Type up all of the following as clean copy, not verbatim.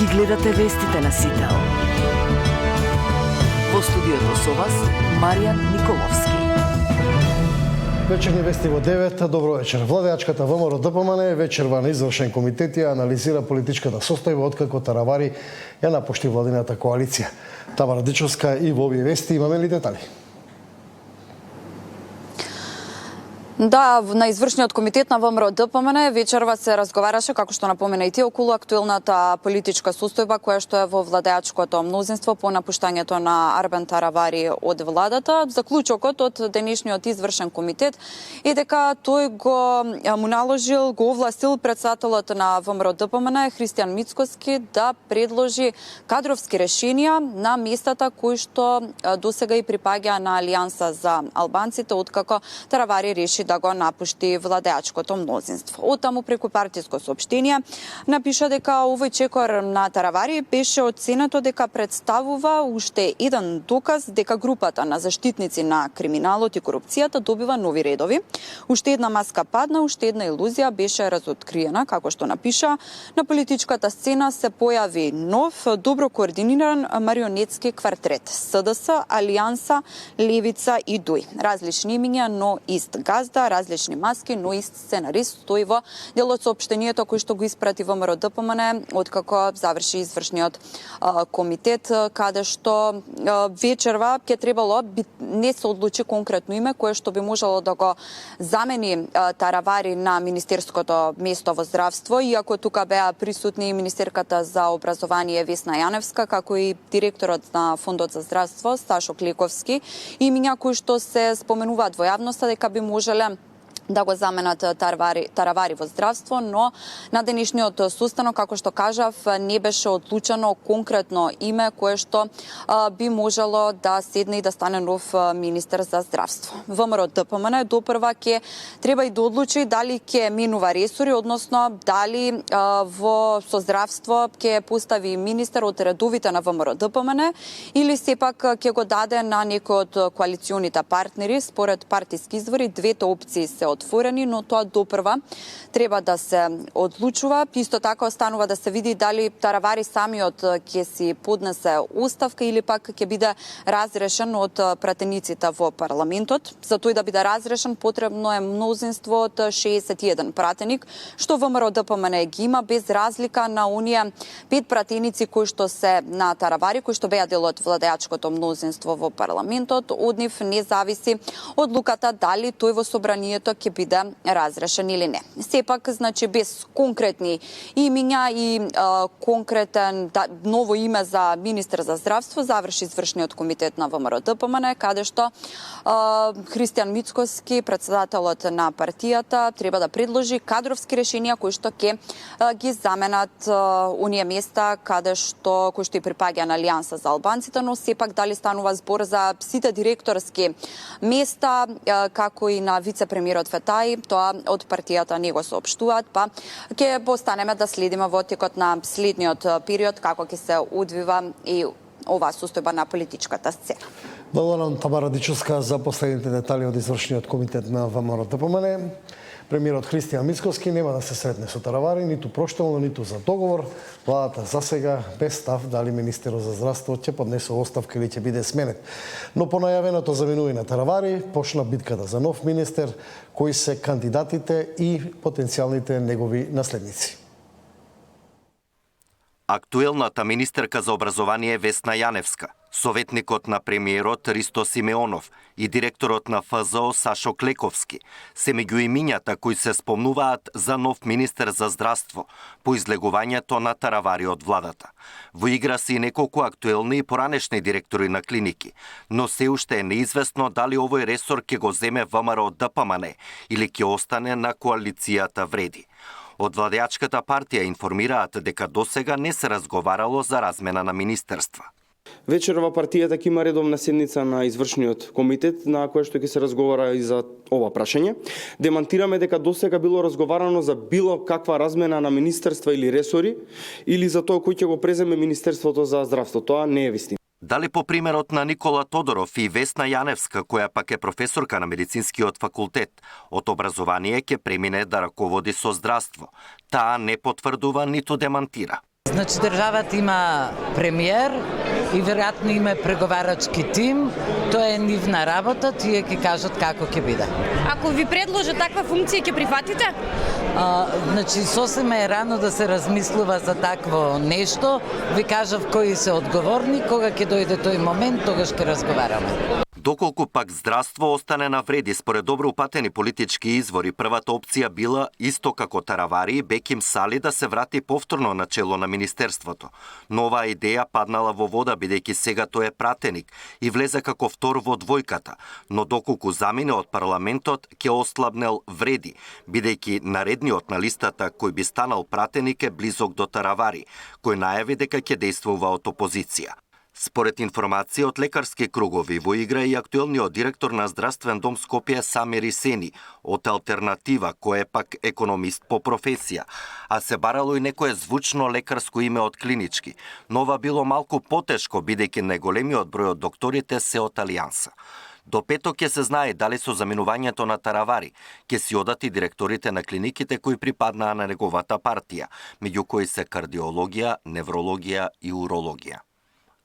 Ги гледате вестите на Сител. Во студиото со вас Маријан Николовски. Вечерни вести во 9. Добро вечер. Владеачката ВМРО ДПМН вечерва на извршен комитет ја анализира политичката состојба откако Таравари ја напушти владината коалиција. Тамара Дичовска и во овие вести имаме ли детали? Да, на извршниот комитет на ВМРО ДПМН вечерва се разговараше, како што напомена и ти, околу актуелната политичка состојба која што е во владеачкото мнозинство по напуштањето на Арбен Таравари од владата. Заклучокот од денешниот извршен комитет е дека тој му наложил, го овластил председателот на ВМРО ДПМН Христијан Мицкоски да предложи кадровски решенија на местата кои што досега и припаѓа на Алијанса за албанците, откако Таравари реши да го напушти владеачкото мнозинство. Оттаму преку партиско соопштение напиша дека овој чекор на Таравари беше оценето дека представува уште еден доказ дека групата на заштитници на криминалот и корупцијата добива нови редови. Уште една маска падна, уште една илузија беше разоткриена, како што напиша. На политичката сцена се појави нов, добро координиран марионетски квартет. СДС, Алијанса, Левица и ДУИ. Различни имиња, но ист газда, различни маски, но ист сценарист стои во делот соопштението кој што го испрати ВМРО ДПМН откако заврши извршниот комитет, каде што вечерва ќе требало не се одлучи конкретно име кое што би можело да го замени Таравари на министерското место во здравство, иако тука беа присутни и министерката за образование Весна Јаневска, како и директорот на Фондот за здравство Сашо Клековски, имиња кои што се споменуваат во јавноста дека би можеле да го заменат Таравари во здравство, но на денешниот состанок, како што кажав, не беше одлучено конкретно име кое што би можело да седне и да стане нов министер за здравство. ВМРО ДПМН допрва ќе треба и да одлучи дали ќе менува ресори, односно дали со здравство ќе постави министер од редовите на ВМРО ДПМН или сепак ќе го даде на некој од коалиционите партнери. Според партиски извори двете опции се отворени, но тоа допрва треба да се одлучува. Исто така останува да се види дали Таравари самиот ќе си поднесе оставка или пак ќе биде разрешен од пратениците во парламентот. За тој да биде разрешен потребно е мнозинство од 61 пратеник, што ВМРО ДПМН ги има без разлика на оние 5 пратеници кои што се на Таравари, кои што беа дел од владеачкото мнозинство во парламентот. Од нив не зависи одлуката дали тој во собранието ќе биде разрешен или не. Сепак, значи, без конкретни имиња и конкретен ново име за министер за здравство, заврши извршниот комитет на ВМРО ДПМН, каде што Христијан Мицкоски, председателот на партијата, треба да предложи кадровски решенија кои што ќе ги заменат оние места кои што и припаѓа на Алијанса за албанците, но сепак дали станува збор за сите директорски места, како и на вице-премиерот Фетај, тоа од партијата не го соопштуваат, па ќе останеме да следиме во текот на следниот период како ќе се одвива и оваа состојба на политичката сцена. Благодарам Тамара Дичовска за последните детали од извршниот комитет на ВМРО ДПМН. Премиерот Христијан Мицкоски нема да се сретне со Таравари, ниту проштелно, ниту за договор. Владата засега без став дали министерот за здравство ќе поднесе оставка или ќе биде сменет. Но по најавеното заменување на Таравари почна битката за нов министер, кои се кандидатите и потенцијалните негови наследници. Актуелната министерка за образование Весна Јаневска, советникот на премиерот Ристо Симеонов и директорот на ФЗО Сашо Клековски се меѓу имињата кои се спомнуваат за нов министер за здравство по излегувањето на Таравари од владата. Во игра се и неколку актуелни и поранешни директори на клиники, но се уште е неизвестно дали овој ресор ќе го земе ВМРО ДПМН или ќе остане на коалицијата Вреди. Од владеачката партија информираат дека досега не се разговарало за размена на министерства. Вечерва партијата ќе има редовна седница на извршниот комитет на која што ќе се разговара и за ова прашање. Демантираме дека досега било разговарано за било каква размена на министерства или ресори или за тоа кој ќе го преземе Министерството за здравство. Тоа не е вистина. Дали по примерот на Никола Тодоров и Весна Јаневска, која пак е професорка на медицинскиот факултет, од образование ќе премине да раководи со здравство. Таа не потврдува ниту демантира. Значи државата има премиер и веројатно има преговарачки тим, тоа е нивна работа, тие ќе кажат како ќе биде. Ако ви предложат таква функција, ќе прифатите? Значи сосема е рано да се размислува за такво нешто. Ви кажав кои се одговорни, кога ќе дојде тој момент, тогаш ќе разговараме. Доколку пак здравство остане на вреди, според добро упатени политички извори, првата опција била, исто како Таравари, Беким Сали да се врати повторно на чело на Министерството. Но оваа идеја паднала во вода, бидејќи сега тој е пратеник и влезе како втор во двојката, но доколку замине од парламентот, ќе ослабнел вреди, бидејќи наредниот на листата кој би станал пратеник е близок до Таравари, кој најави дека ќе действува од опозиција. Според информација од лекарски кругови, во игра и актуелниот директор на Здравствен дом Скопје Самир Исени, од Алтернатива, кој е пак економист по професија, а се барало и некое звучно лекарско име од клинички, но ова било малку потешко, бидејќи најголемиот број од докторите се од Алијанса. До петок ќе се знае дали со заминувањето на Таравари ќе си одат и директорите на клиниките кои припаднаа на неговата партија, меѓу кои се кардиологија, неврологија и урологија.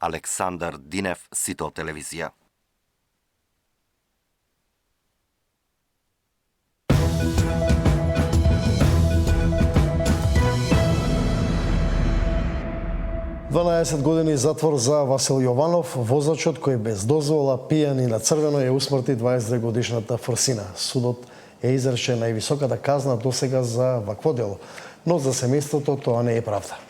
Александар Динев, Сител телевизија. Дванаесет години затвор за Васил Јованов, возачот кој без дозвола пијан и на црвено ја усмрти 22-годишната Фросина. Судот е изрече највисоката казна досега за вакво дело, но за семејството тоа не е правда.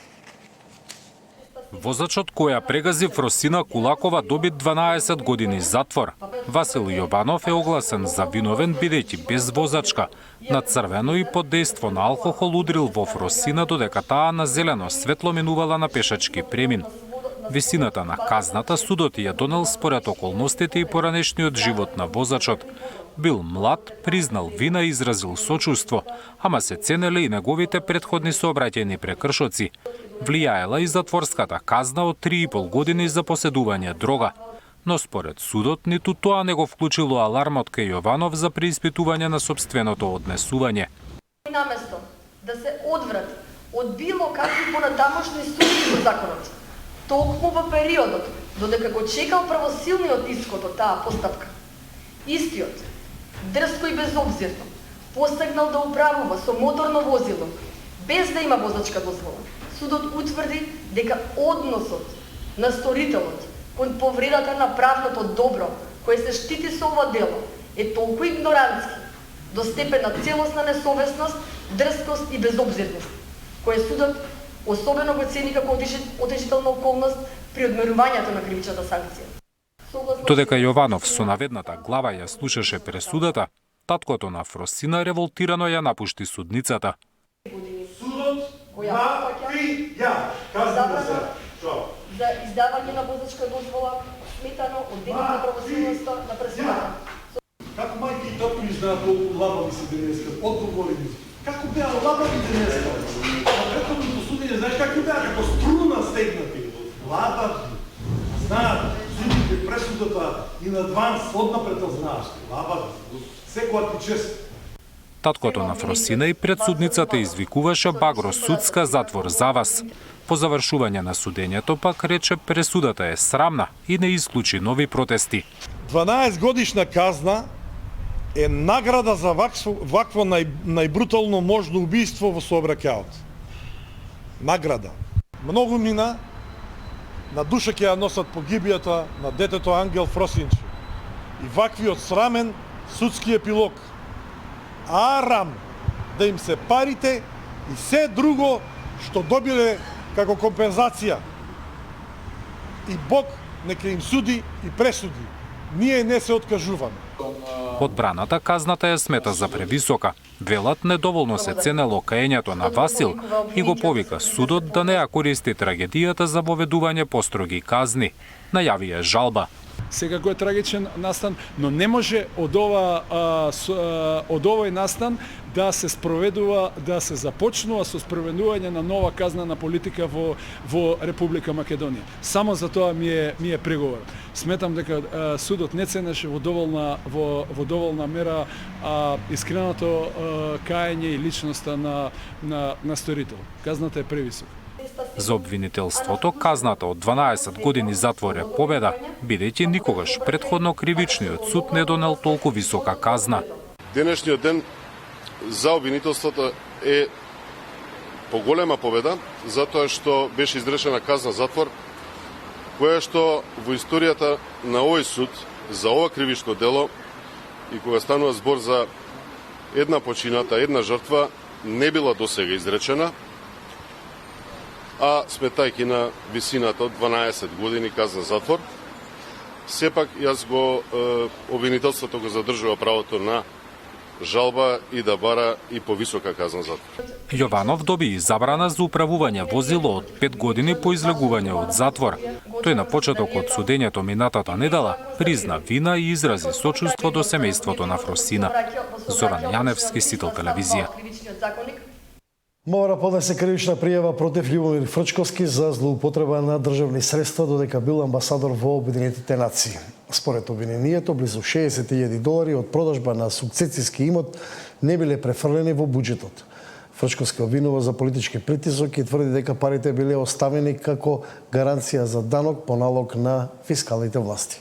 Возачот која прегази Фросина Кулакова доби 12 години затвор. Васил Јованов е огласен за виновен бидејќи без возачка на црвено и под дејство на алкохол удрил во Фросина додека таа на зелено светло минувала на пешачки премин. Висината на казната судот ја донел според околностите и поранешниот живот на возачот. Бил млад, признал вина и изразил сочувство, ама се ценеле и неговите претходни сообраќајни прекршоци. Влијаела и затворската казна од 3,5 години за поседување дрога. Но според судот, ниту тоа не го вклучило алармот кај Јованов за преиспитување на собственото однесување. Наместо да се одврати од било какви понатамошни судби во законот, токму во периодот додека го чекал правосилниот исход од таа постапка, истиот, дрско и безобзирно, постигнал да управува со моторно возило, без да има возачка дозвола. Судот утврди дека односот на сторителот кон повредата на правното добро, кое се штити со ова дело, е толку игнорантски, до степен на целосна несовесност, дрскост и безобзирност, кое судот особено го цени како отежителна околност при одмерувањето на кривичната санкција. Додека Јованов со наведната глава ја слушаше пресудата, таткото на Фросина револтирано ја напушти судницата. За издавање на возачка дозвола сметано од денот на правосилноста на пресудата. Како мајки и татко ми знаат колку лабави се денеска, одговори ми. Како беа лабави денеска? На претходното судење, знаеш како беа, како струна стегнати. Лабави. Знаат, судите, пресудата и надван однапред знаеш. Лабави. Секоја ти чест. Таткото на Фросина и пред судницата извикуваше багро судска затвор за вас. По завршување на судењето пак рече пресудата е срамна и не исклучи нови протести. 12 годишна казна е награда за вакво најбрутално можно убиство во сообраќајот. Награда. Многу мина, на душа ќе ја носат погибијата на детето Ангел Фросинче. И ваквиот срамен судски епилог. Арам да им се парите и се друго што добиле како компензација. И Бог нека им суди и пресуди. Ние не се откажуваме. Одбраната казната ја смета за превисока. Велат недоволно се ценело каењето на Васил и го повика судот да не ја користи трагедијата за воведување построги казни. Најави е жалба. Секако е трагичен настан, но не може од овој настан да се спроведува, да се започнува со спроведување на нова казнена политика во Република Македонија. Само за тоа ми е преговор. Сметам дека судот не ценеше во доволна мера искреното каење и личноста на сторител. Казната е превисока. За обвинителството казната од 12 години затвор е победа, бидејќи никогаш претходно кривичниот суд не донел толку висока казна. Денешниот ден за обвинителството е поголема победа, затоа што беше изречена казна затвор, која што во историјата на овој суд за ова кривично дело и кога станува збор за една почината, една жртва, не била досега изречена, а сметајќи на висината од 12 години казна затвор, сепак јас го обвинителството го задржува правото на жалба и да бара и повисока казна затвор. Јованов доби и забрана за управување возило од 5 години по излегување од затвор. Тој на почеток од судењето минатата недела призна вина и изрази сочувство до семејството на Фросина. Зоран Јаневски, Сител телевизија. МВР поднесе кривична пријава против Љубомир Фрчковски за злоупотреба на државни средства додека бил амбасадор во Обединетите нации. Според обвинението, близу $60,000 од продажба на сукцесиски имот не биле префрлени во буџетот. Фрчковски обвинува за политички притисок и тврди дека парите биле оставени како гаранција за данок по налог на фискалните власти.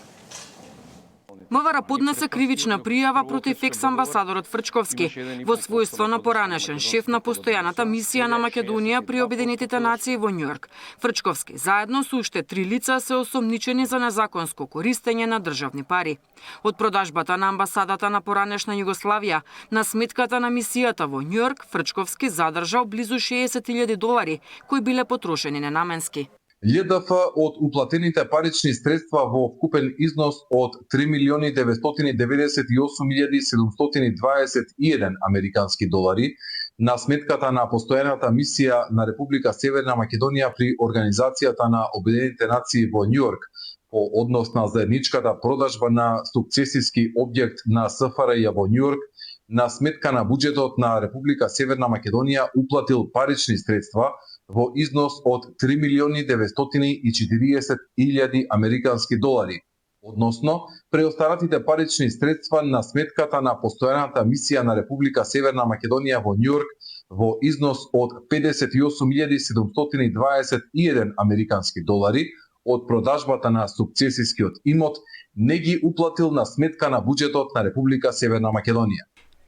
МВР поднесе кривична пријава против екс-амбасадорот Фрчковски во својство на поранешен шеф на постојаната мисија на Македонија при Обединетите нации во Њујорк. Фрчковски заедно со уште 3 лица се осомничени за незаконско користење на државни пари. Од продажбата на амбасадата на поранешна Југославија на сметката на мисијата во Њујорк, Фрчковски задржал близу $60,000 кои биле потрошени ненаменски. љДФ од уплатените парични средства во вкупен износ од $3,998,721 американски долари на сметката на постојаната мисија на Република Северна Македонија при Организацијата на Обединетите нации во Њујорк по однос на заедничката продажба на сукцесиски објект на СФРЈ во Њујорк, на сметка на буџетот на Република Северна Македонија уплатил парични средства во износ од $3,940,000 американски долари, односно преостаратите парични средства на сметката на постојаната мисија на Република Северна Македонија во Њујорк во износ од $58,721 американски долари од продажбата на сукцесискиот имот не ги уплатил на сметка на буџетот на Република Северна Македонија.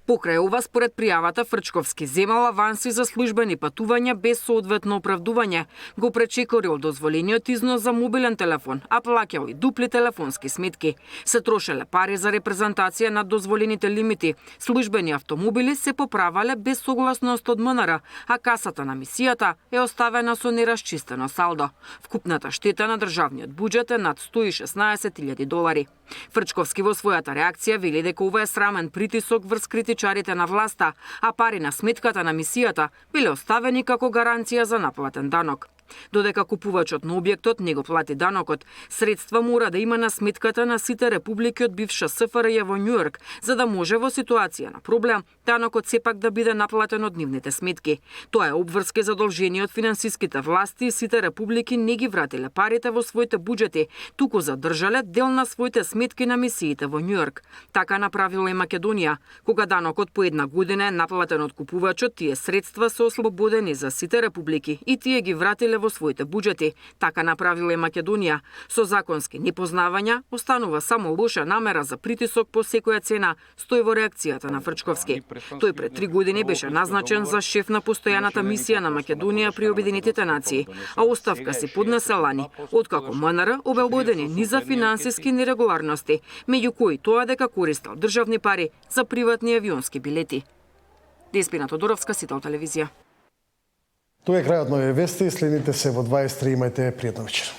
Покрај ова, според пријавата, Фрчковски земал аванси за службени патувања без соодветно оправдување, го пречекорил дозволениот износ за мобилен телефон, а плаќал и дупли телефонски сметки. Се трошеле пари за репрезентација над дозволените лимити, службени автомобили се поправале без согласност од МНР, а касата на мисијата е оставена со нерасчистено салдо. Вкупната штета на државниот буџет е над $116,000. Фрчковски во својата реакција вели дека ова е срамен притисок врз критичарите на власта, а пари на сметката на мисијата биле оставени како гаранција за наплатен данок. Додека купувачот на објектот не го плати данокот, средства мора да има на сметката на сите републики од бивша СФРЈ во Њујорк, за да може во ситуација на проблем данокот сепак да биде наплатен од нивните сметки. Тоа е обврска задолжение од финансиските власти и сите републики не ги вратиле парите во своите буџети, туку задржале дел на своите сметки на мисиите во Њујорк. Така направила и Македонија. Кога данокот по една година е наплатен од купувачот, тие средства се ослободени за сите републики и тие ги вратиле во своите буџети. Така направила и Македонија. Со законски непознавања останува само лоша намера за притисок по секоја цена, стои во реакцијата на Фрчковски. Тој пред 3 години беше назначен за шеф на постојаната мисија на Македонија при Обединетите нации, а оставка си поднесе лани, откако МНР обелбодени низа финансиски нерегуларности, меѓу кои тоа дека користел државни пари за приватни авионски билети. Деспина Тодоровска, Сител телевизија. Тоа е крајот на овие вести, следите се во 23, имајте пријатна вечер.